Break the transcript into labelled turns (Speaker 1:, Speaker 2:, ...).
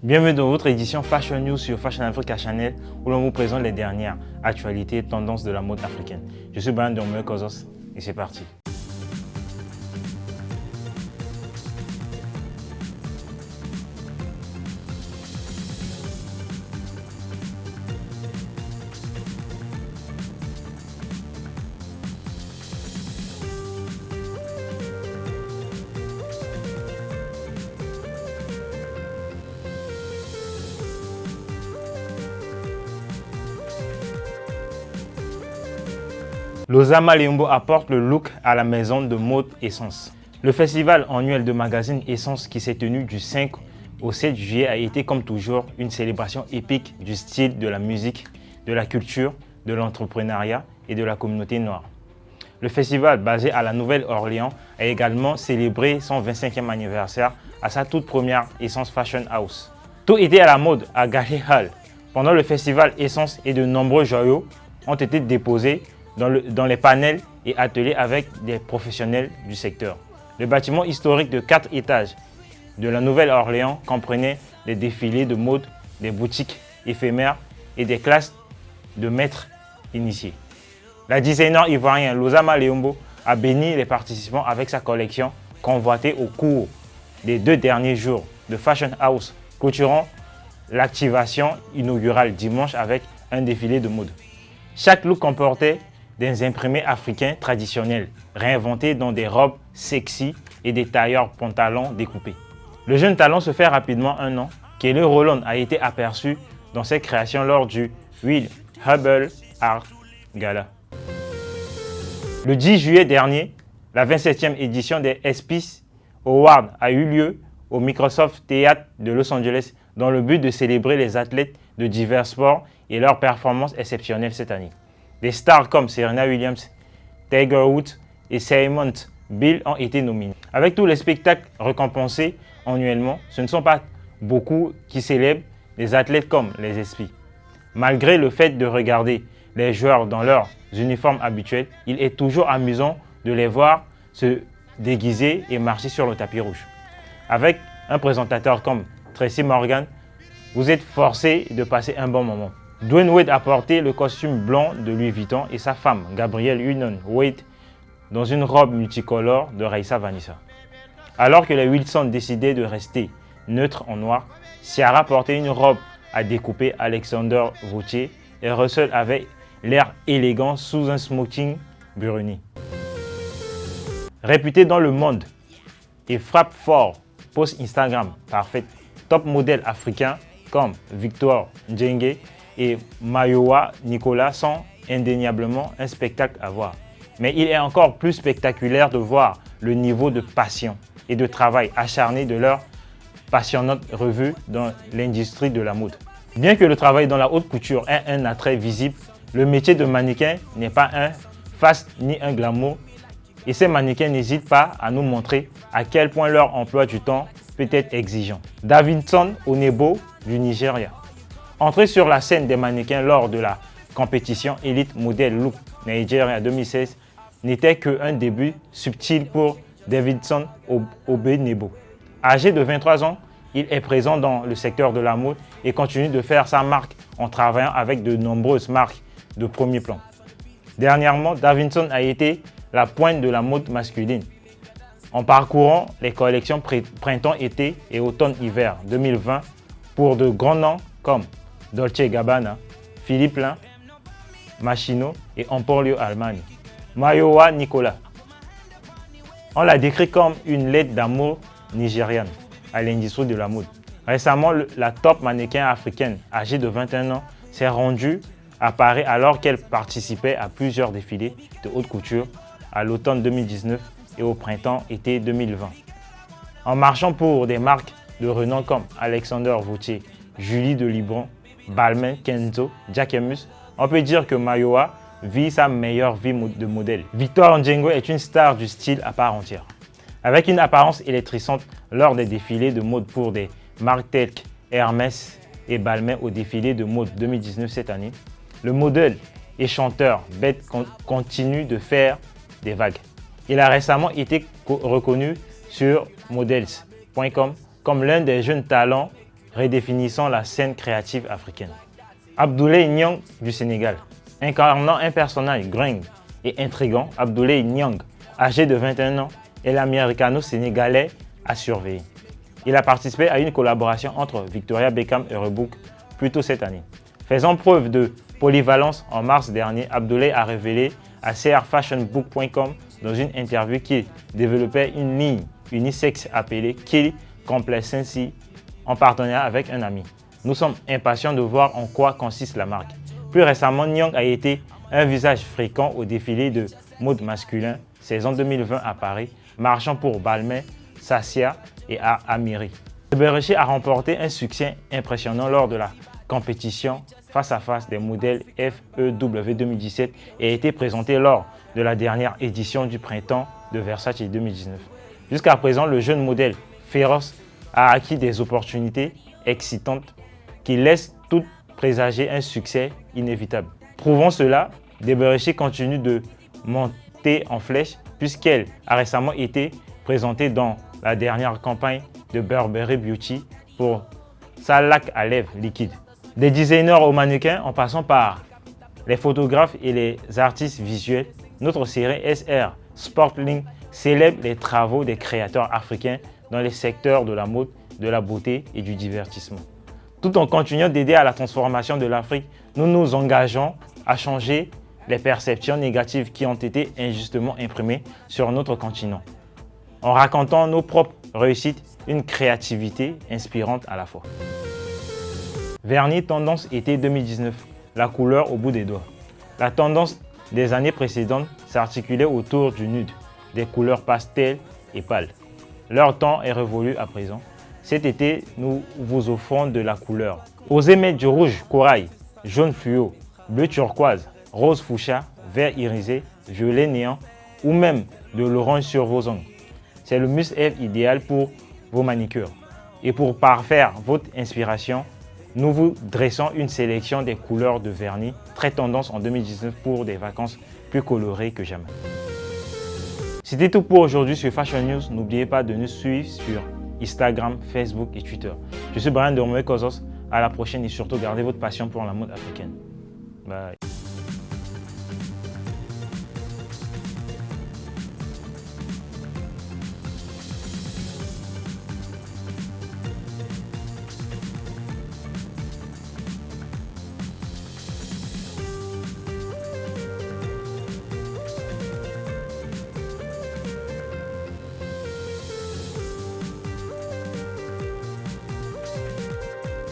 Speaker 1: Bienvenue dans votre édition Fashion News sur Fashion Africa Channel où l'on vous présente les dernières actualités et tendances de la mode africaine. Je suis Brian Dormeur Kozos et c'est parti. Losama Leumbo apporte le look à la maison de mode Essence. Le festival annuel de magazine Essence qui s'est tenu du 5 au 7 juillet a été comme toujours une célébration épique du style, de la musique, de la culture, de l'entrepreneuriat et de la communauté noire. Le festival basé à la Nouvelle-Orléans a également célébré son 25e anniversaire à sa toute première Essence Fashion House. Tout était à la mode à Galley Hall. Pendant le festival Essence et de nombreux joyaux ont été déposés dans les panels et ateliers avec des professionnels du secteur. Le bâtiment historique de 4 étages de la Nouvelle-Orléans comprenait des défilés de mode, des boutiques éphémères et des classes de maîtres initiés. La designer ivoirienne Losama Leumbo a béni les participants avec sa collection convoitée au cours des 2 derniers jours de Fashion House, clôturant l'activation inaugurale dimanche avec un défilé de mode. Chaque look comportait des imprimés africains traditionnels, réinventés dans des robes sexy et des tailleurs pantalons découpés. Le jeune talent se fait rapidement un nom. Kelly Rowland a été aperçu dans ses créations lors du Will Hubble Art Gala. Le 10 juillet dernier, la 27e édition des ESPYs Awards a eu lieu au Microsoft Theatre de Los Angeles dans le but de célébrer les athlètes de divers sports et leurs performances exceptionnelles cette année. Des stars comme Serena Williams, Tiger Woods et Simone Biles ont été nominés. Avec tous les spectacles récompensés annuellement, ce ne sont pas beaucoup qui célèbrent les athlètes comme les ESPYs. Malgré le fait de regarder les joueurs dans leurs uniformes habituels, il est toujours amusant de les voir se déguiser et marcher sur le tapis rouge. Avec un présentateur comme Tracy Morgan, vous êtes forcé de passer un bon moment. Dwyane Wade a porté le costume blanc de Louis Vuitton et sa femme, Gabrielle Union Wade, dans une robe multicolore de Raissa Vanessa. Alors que les Wilson décidaient de rester neutres en noir, Ciara portait une robe à découper Alexander Vautier et Russell avait l'air élégant sous un smoking bruni. Réputé dans le monde et frappe fort, post Instagram parfaite, top modèles africains comme Victor Njenge et Mayowa Nicolas sont indéniablement un spectacle à voir. Mais il est encore plus spectaculaire de voir le niveau de passion et de travail acharné de leur passionnante revue dans l'industrie de la mode. Bien que le travail dans la haute couture ait un attrait visible, le métier de mannequin n'est pas un faste ni un glamour et ces mannequins n'hésitent pas à nous montrer à quel point leur emploi du temps peut être exigeant. Davidson Onebo du Nigeria. Entré sur la scène des mannequins lors de la compétition Elite Model Look Nigeria 2016 n'était qu'un début subtil pour Davidson Obenebo. Âgé de 23 ans, il est présent dans le secteur de la mode et continue de faire sa marque en travaillant avec de nombreuses marques de premier plan. Dernièrement, Davidson a été la pointe de la mode masculine en parcourant les collections printemps-été et automne-hiver 2020 pour de grands noms comme Dolce & Gabbana, Philippe Plein, Machino et Emporio Armani. Mayowa Nicolas. On l'a décrit comme une lettre d'amour nigériane à l'industrie de la mode. Récemment, la top mannequin africaine âgée de 21 ans s'est rendue à Paris alors qu'elle participait à plusieurs défilés de haute couture à l'automne 2019 et au printemps-été 2020. En marchant pour des marques de renom comme Alexander Vautier, Julie de Libron, Balmain, Kenzo, Jacquemus, on peut dire que Mayowa vit sa meilleure vie de modèle. Victor Njengo est une star du style à part entière. Avec une apparence électrisante lors des défilés de mode pour des marques telles qu'Hermès et Balmain au défilé de mode 2019 cette année, le modèle et chanteur Bête continue de faire des vagues. Il a récemment été reconnu sur models.com comme l'un des jeunes talents redéfinissant la scène créative africaine. Abdoulaye Niang du Sénégal. Incarnant un personnage gringue et intrigant, Abdoulaye Niang, âgé de 21 ans, est l'américano-sénégalais à surveiller. Il a participé à une collaboration entre Victoria Beckham et Reebok plus tôt cette année. Faisant preuve de polyvalence, en mars dernier, Abdoulaye a révélé à crfashionbook.com dans une interview qu'il développait une ligne unisexe appelée Kill Complacency en partenariat avec un ami. Nous sommes impatients de voir en quoi consiste la marque. Plus récemment, Niang a été un visage fréquent au défilé de mode masculin saison 2020 à Paris, marchant pour Balmain, Sassia et Amiri. Eberechi a remporté un succès impressionnant lors de la compétition face à face des modèles FEW 2017 et a été présenté lors de la dernière édition du printemps de Versace 2019. Jusqu'à présent, le jeune modèle féroce a acquis des opportunités excitantes qui laissent tout présager un succès inévitable. Prouvant cela, Eberechi continue de monter en flèche puisqu'elle a récemment été présentée dans la dernière campagne de Burberry Beauty pour sa laque à lèvres liquide. Des designers aux mannequins en passant par les photographes et les artistes visuels, notre série SR Sportlink célèbre les travaux des créateurs africains dans les secteurs de la mode, de la beauté et du divertissement. Tout en continuant d'aider à la transformation de l'Afrique, nous nous engageons à changer les perceptions négatives qui ont été injustement imprimées sur notre continent, en racontant nos propres réussites, une créativité inspirante à la fois. Vernis tendance été 2019, la couleur au bout des doigts. La tendance des années précédentes s'articulait autour du nude, des couleurs pastel et pâles. Leur temps est révolu à présent. Cet été, nous vous offrons de la couleur. Osez mettre du rouge corail, jaune fluo, bleu turquoise, rose fuchsia, vert irisé, violet néant ou même de l'orange sur vos ongles. C'est le must-have idéal pour vos manicures. Et pour parfaire votre inspiration, nous vous dressons une sélection des couleurs de vernis très tendance en 2019 pour des vacances plus colorées que jamais. C'était tout pour aujourd'hui sur Fashion News. N'oubliez pas de nous suivre sur Instagram, Facebook et Twitter. Je suis Brian de Romeo Kozos. À la prochaine et surtout gardez votre passion pour la mode africaine. Bye.